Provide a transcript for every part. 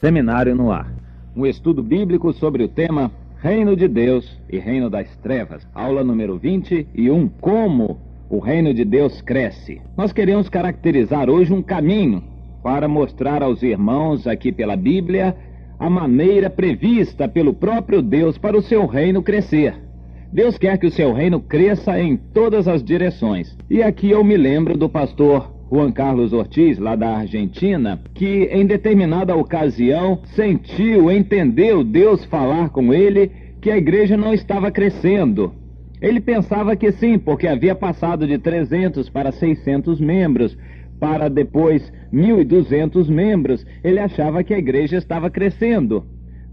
Seminário no Ar, um estudo bíblico sobre o tema Reino de Deus e Reino das Trevas. Aula número 21, como o Reino de Deus cresce. Nós queremos caracterizar hoje um caminho para mostrar aos irmãos aqui pela Bíblia a maneira prevista pelo próprio Deus para o seu reino crescer. Deus quer que o seu reino cresça em todas as direções. E aqui eu me lembro do pastor Juan Carlos Ortiz, lá da Argentina, que em determinada ocasião entendeu Deus falar com ele que a igreja não estava crescendo. Ele pensava que sim, porque havia passado de 300 para 600 membros, para depois 1.200 membros. Ele achava que a igreja estava crescendo.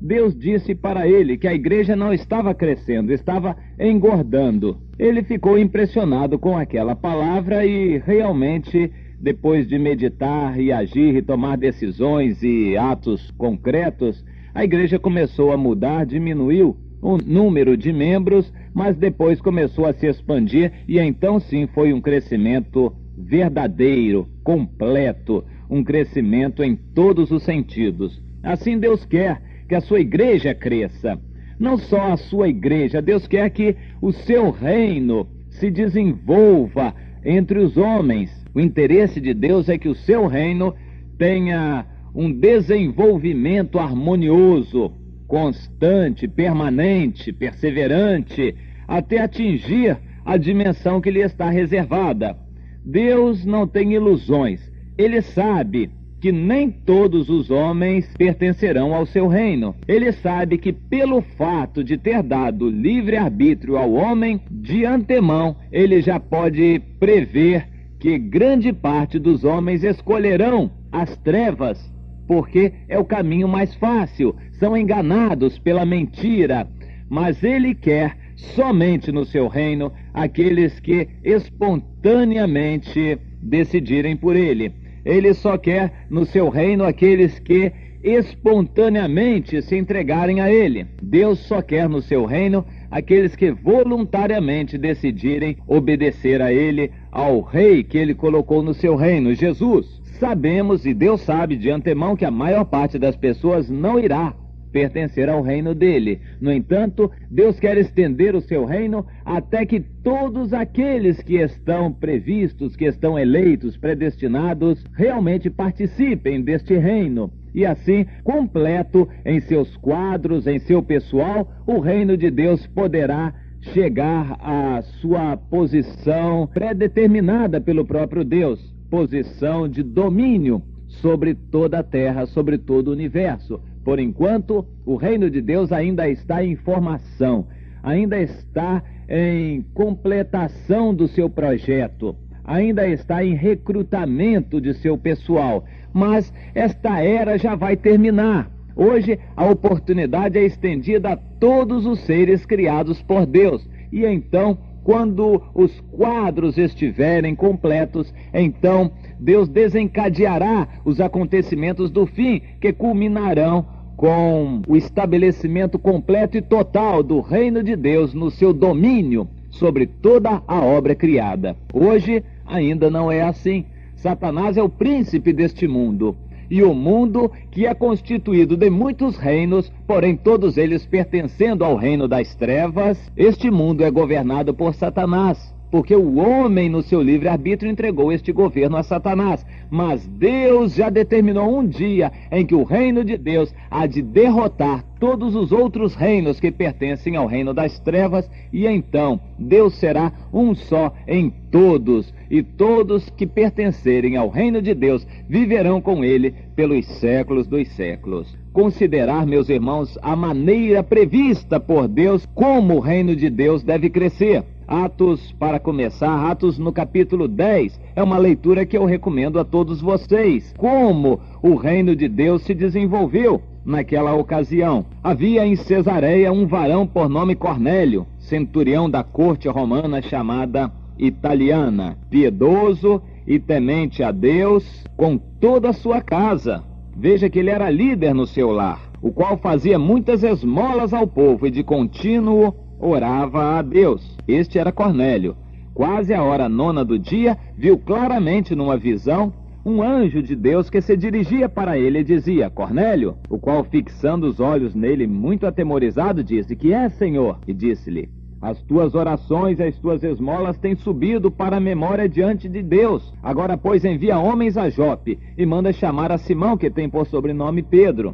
Deus disse para ele que a igreja não estava crescendo, estava engordando. Ele ficou impressionado com aquela palavra e realmente, depois de meditar e agir e tomar decisões e atos concretos, a igreja começou a mudar, diminuiu o número de membros, mas depois começou a se expandir e então sim foi um crescimento verdadeiro, completo, um crescimento em todos os sentidos. Assim Deus quer que a sua igreja cresça. Não só a sua igreja, Deus quer que o seu reino se desenvolva entre os homens. O interesse de Deus é que o seu reino tenha um desenvolvimento harmonioso, constante, permanente, perseverante, até atingir a dimensão que lhe está reservada. Deus não tem ilusões. Ele sabe que nem todos os homens pertencerão ao seu reino. Ele sabe que pelo fato de ter dado livre-arbítrio ao homem, de antemão, ele já pode prever que grande parte dos homens escolherão as trevas, porque é o caminho mais fácil, são enganados pela mentira. Mas ele quer somente no seu reino aqueles que espontaneamente decidirem por ele. Ele só quer no seu reino aqueles que espontaneamente se entregarem a ele. Deus só quer no seu reino aqueles que voluntariamente decidirem obedecer a ele, ao rei que ele colocou no seu reino, Jesus. Sabemos e Deus sabe de antemão que a maior parte das pessoas não irá pertencer ao reino dele. No entanto, Deus quer estender o seu reino até que todos aqueles que estão previstos, que estão eleitos, predestinados, realmente participem deste reino. E assim, completo em seus quadros, em seu pessoal, o reino de Deus poderá chegar à sua posição predeterminada pelo próprio Deus, posição de domínio sobre toda a terra, sobre todo o universo. Por enquanto, o reino de Deus ainda está em formação, ainda está em completação do seu projeto, ainda está em recrutamento de seu pessoal, mas esta era já vai terminar. Hoje, a oportunidade é estendida a todos os seres criados por Deus, e então, quando os quadros estiverem completos, então Deus desencadeará os acontecimentos do fim, que culminarão com o estabelecimento completo e total do reino de Deus no seu domínio sobre toda a obra criada. Hoje ainda não é assim. Satanás é o príncipe deste mundo, e o mundo, que é constituído de muitos reinos, porém todos eles pertencendo ao reino das trevas, este mundo é governado por Satanás, porque o homem no seu livre-arbítrio entregou este governo a Satanás. Mas Deus já determinou um dia em que o reino de Deus há de derrotar todos os outros reinos que pertencem ao reino das trevas, e então Deus será um só em todos, e todos que pertencerem ao reino de Deus viverão com ele pelos séculos dos séculos. Considerar, meus irmãos, a maneira prevista por Deus como o reino de Deus deve crescer. Atos, para começar, Atos no capítulo 10, é uma leitura que eu recomendo a todos vocês. Como o reino de Deus se desenvolveu naquela ocasião. Havia em Cesareia um varão por nome Cornélio, centurião da corte romana chamada Italiana, piedoso e temente a Deus com toda a sua casa. Veja que ele era líder no seu lar, o qual fazia muitas esmolas ao povo e de contínuo orava a Deus. Este era Cornélio. Quase à hora 9 do dia, viu claramente numa visão um anjo de Deus que se dirigia para ele e dizia: Cornélio, o qual, fixando os olhos nele, muito atemorizado, disse: Que é, Senhor? E disse-lhe: As tuas orações e as tuas esmolas têm subido para a memória diante de Deus. Agora, pois, envia homens a Jope e manda chamar a Simão, que tem por sobrenome Pedro.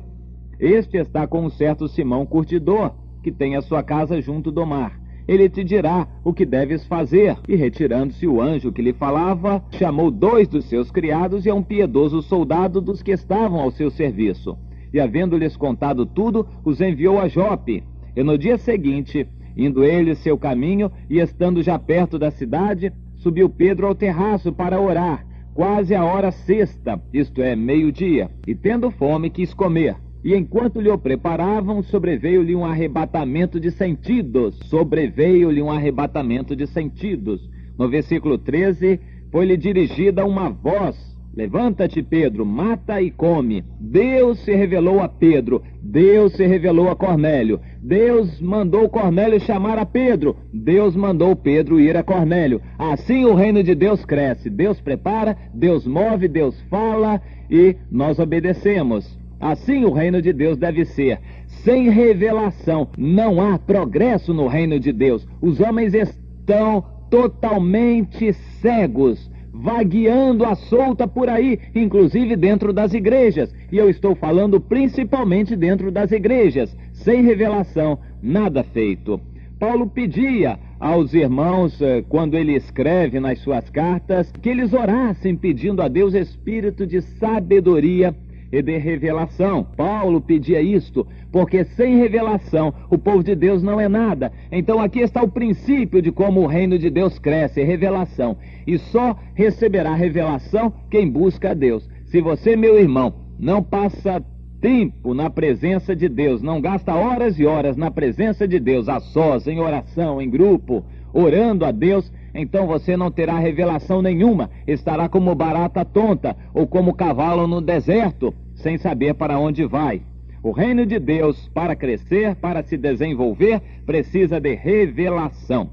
Este está com um certo Simão curtidor, que tem a sua casa junto do mar. Ele te dirá o que deves fazer. E retirando-se o anjo que lhe falava, chamou 2 dos seus criados e a um piedoso soldado dos que estavam ao seu serviço. E havendo-lhes contado tudo, os enviou a Jope. E no dia seguinte, indo ele seu caminho e estando já perto da cidade, subiu Pedro ao terraço para orar, quase a hora sexta, isto é, meio-dia. E tendo fome, quis comer. E enquanto lhe o preparavam, sobreveio-lhe um arrebatamento de sentidos. Sobreveio-lhe um arrebatamento de sentidos. No versículo 13, foi-lhe dirigida uma voz: Levanta-te, Pedro, mata e come. Deus se revelou a Pedro. Deus se revelou a Cornélio. Deus mandou Cornélio chamar a Pedro. Deus mandou Pedro ir a Cornélio. Assim o reino de Deus cresce. Deus prepara, Deus move, Deus fala e nós obedecemos. Assim o reino de Deus deve ser. Sem revelação não há progresso no reino de Deus. Os homens estão totalmente cegos, vagueando à solta por aí, inclusive dentro das igrejas. E eu estou falando principalmente dentro das igrejas. Sem revelação, nada feito. Paulo pedia aos irmãos, quando ele escreve nas suas cartas, que eles orassem pedindo a Deus espírito de sabedoria e de revelação. Paulo pedia isto, porque sem revelação o povo de Deus não é nada. Então aqui está o princípio de como o reino de Deus cresce, revelação. E só receberá revelação quem busca a Deus. Se você, meu irmão, não passa tempo na presença de Deus, não gasta horas e horas na presença de Deus, a sós, em oração, em grupo, orando a Deus, então você não terá revelação nenhuma, estará como barata tonta ou como cavalo no deserto, sem saber para onde vai. O reino de Deus, para crescer, para se desenvolver, precisa de revelação.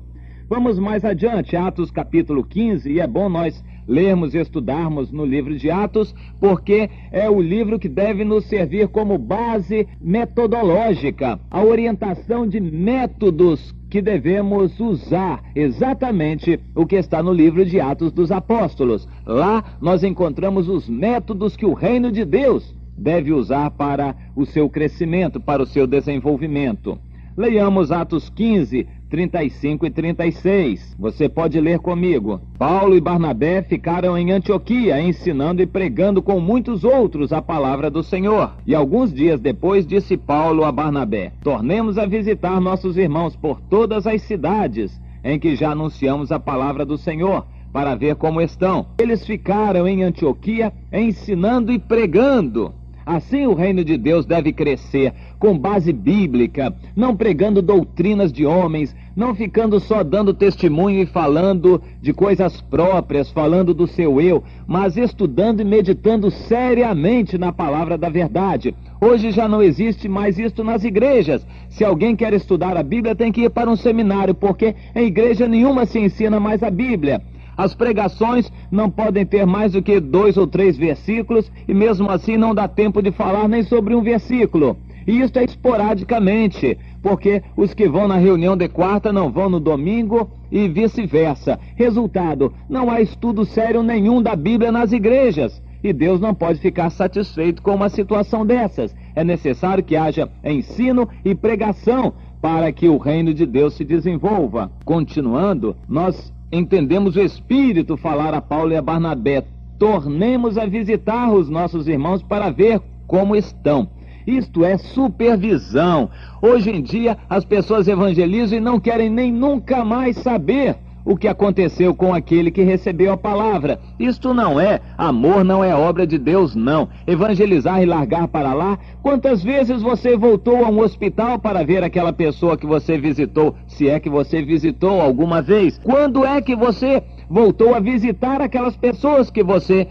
Vamos mais adiante, Atos capítulo 15, e é bom nós lermos e estudarmos no livro de Atos, porque é o livro que deve nos servir como base metodológica, a orientação de métodos que devemos usar, exatamente o que está no livro de Atos dos Apóstolos. Lá nós encontramos os métodos que o reino de Deus deve usar para o seu crescimento, para o seu desenvolvimento. Leiamos Atos 15, 35 e 36. Você pode ler comigo. Paulo e Barnabé ficaram em Antioquia, ensinando e pregando com muitos outros a palavra do Senhor. E alguns dias depois disse Paulo a Barnabé: Tornemos a visitar nossos irmãos por todas as cidades em que já anunciamos a palavra do Senhor, para ver como estão. Eles ficaram em Antioquia, ensinando e pregando. Assim o reino de Deus deve crescer, com base bíblica, não pregando doutrinas de homens, não ficando só dando testemunho e falando de coisas próprias, falando do seu eu, mas estudando e meditando seriamente na palavra da verdade. Hoje já não existe mais isto nas igrejas. Se alguém quer estudar a Bíblia, tem que ir para um seminário, porque em igreja nenhuma se ensina mais a Bíblia. As pregações não podem ter mais do que 2 ou 3 versículos, e mesmo assim não dá tempo de falar nem sobre um versículo. E isso é esporadicamente, porque os que vão na reunião de quarta não vão no domingo e vice-versa. Resultado, não há estudo sério nenhum da Bíblia nas igrejas. E Deus não pode ficar satisfeito com uma situação dessas. É necessário que haja ensino e pregação para que o reino de Deus se desenvolva. Continuando, nós entendemos o Espírito falar a Paulo e a Barnabé: tornemos a visitar os nossos irmãos para ver como estão. Isto é supervisão. Hoje em dia as pessoas evangelizam e não querem nem nunca mais saber o que aconteceu com aquele que recebeu a palavra. Isto não é amor, não é obra de Deus, não. Evangelizar e largar para lá. Quantas vezes você voltou a um hospital para ver aquela pessoa que você visitou, se é que você visitou alguma vez? Quando é que você voltou a visitar aquelas pessoas que você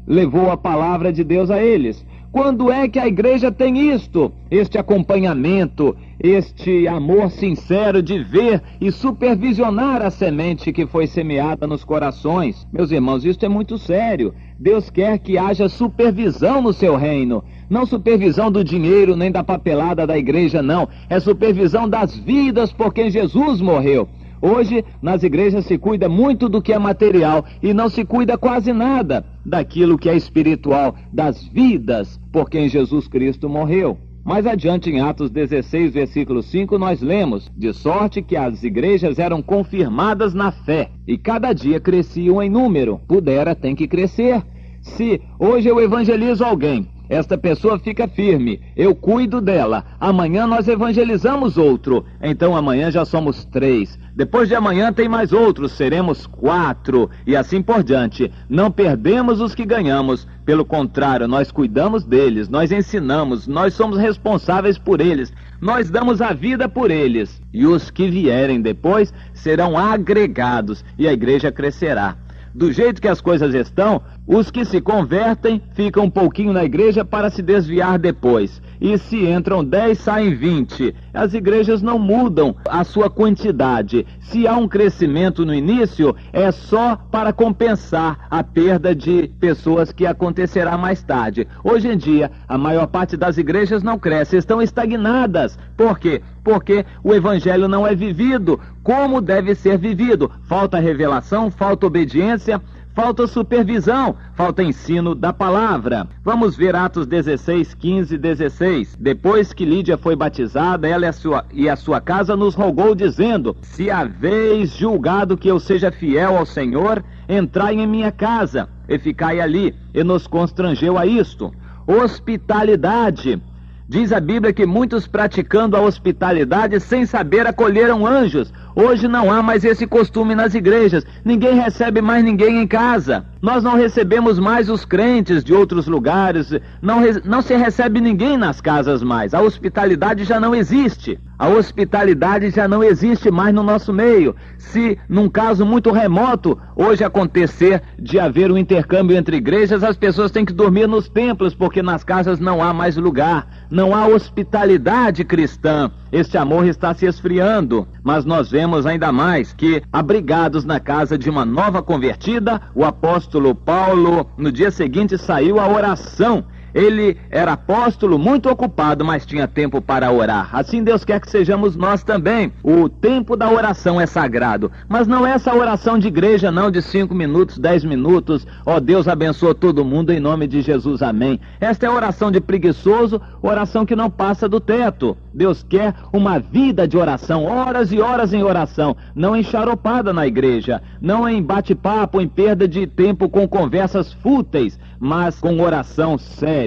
levou a palavra de Deus a eles? Quando é que a igreja tem isto? Este acompanhamento, este amor sincero de ver e supervisionar a semente que foi semeada nos corações. Meus irmãos, isto é muito sério. Deus quer que haja supervisão no seu reino. Não supervisão do dinheiro nem da papelada da igreja, não. É supervisão das vidas por quem Jesus morreu. Hoje, nas igrejas se cuida muito do que é material e não se cuida quase nada daquilo que é espiritual, das vidas por quem Jesus Cristo morreu. Mais adiante, em Atos 16, versículo 5, nós lemos: de sorte que as igrejas eram confirmadas na fé e cada dia cresciam em número. Pudera, tem que crescer. Se hoje eu evangelizo alguém, esta pessoa fica firme, eu cuido dela, amanhã nós evangelizamos outro, então amanhã já somos 3, depois de amanhã tem mais outros, seremos 4, e assim por diante. Não perdemos os que ganhamos, pelo contrário, nós cuidamos deles, nós ensinamos, nós somos responsáveis por eles, nós damos a vida por eles, e os que vierem depois serão agregados, e a igreja crescerá. Do jeito que as coisas estão, os que se convertem ficam um pouquinho na igreja para se desviar depois. E se entram 10, saem 20. As igrejas não mudam a sua quantidade. Se há um crescimento no início, é só para compensar a perda de pessoas que acontecerá mais tarde. Hoje em dia, a maior parte das igrejas não cresce, estão estagnadas. Por quê? Porque o evangelho não é vivido como deve ser vivido. Falta revelação, falta obediência, falta supervisão, falta ensino da palavra. Vamos ver Atos 16, 15, 16. Depois que Lídia foi batizada, ela e a sua casa nos rogou, dizendo: se haveis julgado que eu seja fiel ao Senhor, entrai em minha casa e ficai ali. E nos constrangeu a isto. Hospitalidade. Diz a Bíblia que muitos, praticando a hospitalidade sem saber, acolheram anjos. Hoje não há mais esse costume nas igrejas. Ninguém recebe mais ninguém em casa. Nós não recebemos mais os crentes de outros lugares. Não se recebe ninguém nas casas mais. A hospitalidade já não existe. A hospitalidade já não existe mais no nosso meio. Se, num caso muito remoto, hoje acontecer de haver um intercâmbio entre igrejas, as pessoas têm que dormir nos templos, porque nas casas não há mais lugar. Não há hospitalidade cristã. Este amor está se esfriando. Mas nós vemos ainda mais que, abrigados na casa de uma nova convertida, o apóstolo Paulo, no dia seguinte, saiu à oração. Ele era apóstolo, muito ocupado, mas tinha tempo para orar. Assim Deus quer que sejamos nós também. O tempo da oração é sagrado, mas não é essa oração de igreja não, de 5 minutos, 10 minutos. Ó, Deus abençoa todo mundo em nome de Jesus, amém. Esta é a oração de preguiçoso, oração que não passa do teto. Deus quer uma vida de oração, horas e horas em oração, não enxaropada na igreja, não em bate-papo, em perda de tempo com conversas fúteis, mas com oração séria.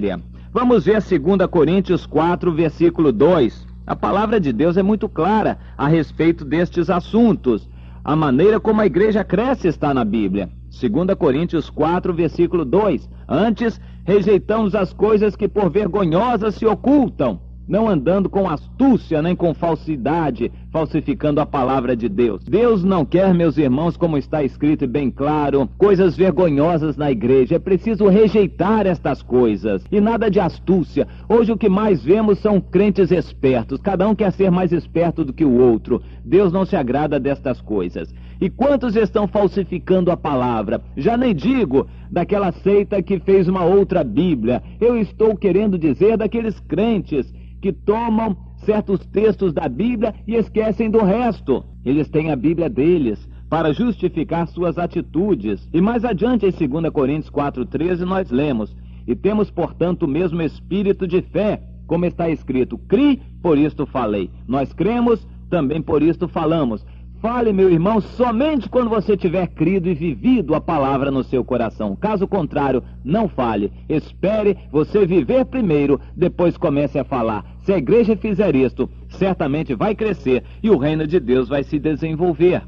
Vamos ver 2 Coríntios 4, versículo 2. A palavra de Deus é muito clara a respeito destes assuntos. A maneira como a igreja cresce está na Bíblia. 2 Coríntios 4, versículo 2. Antes, rejeitamos as coisas que por vergonhosas se ocultam, não andando com astúcia nem com falsidade, falsificando a palavra de Deus. Deus não quer, meus irmãos, como está escrito e bem claro, coisas vergonhosas na igreja. É preciso rejeitar estas coisas. E nada de astúcia. Hoje o que mais vemos são crentes espertos. Cada um quer ser mais esperto do que o outro. Deus não se agrada destas coisas. E quantos estão falsificando a palavra? Já nem digo daquela seita que fez uma outra Bíblia. Eu estou querendo dizer daqueles crentes que tomam certos textos da Bíblia e esquecem do resto. Eles têm a Bíblia deles para justificar suas atitudes. E mais adiante, em 2 Coríntios 4,13, nós lemos: e temos, portanto, o mesmo espírito de fé, como está escrito: cri, por isto falei. Nós cremos, também por isto falamos. Fale, meu irmão, somente quando você tiver crido e vivido a palavra no seu coração. Caso contrário, não fale. Espere você viver primeiro, depois comece a falar. Se a igreja fizer isto, certamente vai crescer e o reino de Deus vai se desenvolver.